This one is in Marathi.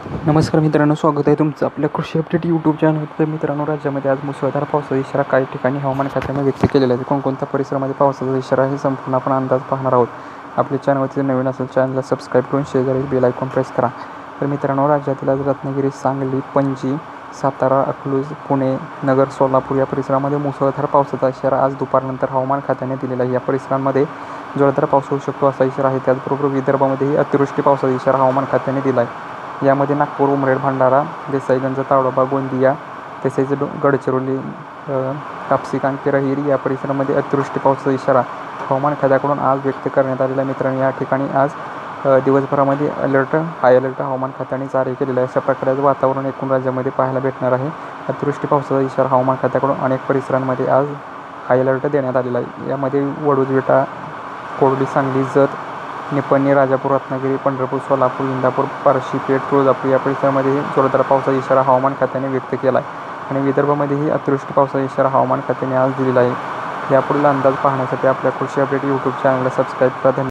नमस्कार मित्रांनो, स्वागत आहे तुमचं आपल्या कृषी अपडेट यूट्यूब चॅनल. तर मित्रांनो, राज्यामध्ये आज मुसळधार पावसाचा इशारा काही ठिकाणी हवामान खात्याने व्यक्त केलेला आहे. कोणकोणत्या परिसरामध्ये पावसाचा इशारा हे संपूर्ण आपण अंदाज पाहणार आहोत. आपल्या चॅनलवरती नवीन असेल चॅनलला सबस्क्राईब करून शेजारी बेल आयकॉन प्रेस करा. तर मित्रांनो, राज्यातील आज रत्नागिरी, सांगली, पणजी, सातारा, अकलूज, पुणे, नगर, सोलापूर या परिसरामध्ये मुसळधार पावसाचा इशारा आज दुपारनंतर हवामान खात्याने दिलेला आहे. या परिसरांमध्ये जोरदार पाऊस होऊ शकतो असा इशारा आहे. त्याचबरोबर विदर्भामध्येही अतिवृष्टी पावसाचा इशारा हवामान खात्याने दिला आहे. यामध्ये नागपूर, उमरेड, भंडारा, देसाईगंज, ताडोबा, गोंदिया तसेच गडचिरोली, कापसी, कांकेर, हिरी या परिसरामध्ये अतिवृष्टी पावसाचा इशारा हवामान खात्याकडून आज व्यक्त करण्यात आलेला. मित्रांनो, या ठिकाणी आज दिवसभरामध्ये हाय अलर्ट हवामान खात्याने जारी केलेला आहे. अशा प्रकारचे वातावरण एकूण राज्यामध्ये पाहायला भेटणार आहे. अतिवृष्टी पावसाचा इशारा हवामान खात्याकडून अनेक परिसरांमध्ये आज हाय अलर्ट देण्यात आलेला आहे. यामध्ये वडूज, विटा, कोर्डी, सांगली, जत, निपाणी, राजापूर, रत्नागिरी, पंढरपूर, सोलापूर, इंदापूर, पारशी, पेठ, तुळजापूर या परिसरामध्येही जोरदार पावसाचा इशारा हवामान खात्याने व्यक्त केला आहे. आणि विदर्भामध्येही अतिवृष्टी पावसाचा इशारा हवामान खात्याने आज दिलेला आहे. यापुढील अंदाज पाहण्यासाठी आपल्या कृषी अपडेट यूट्यूब चॅनलला सबस्क्राईब करा.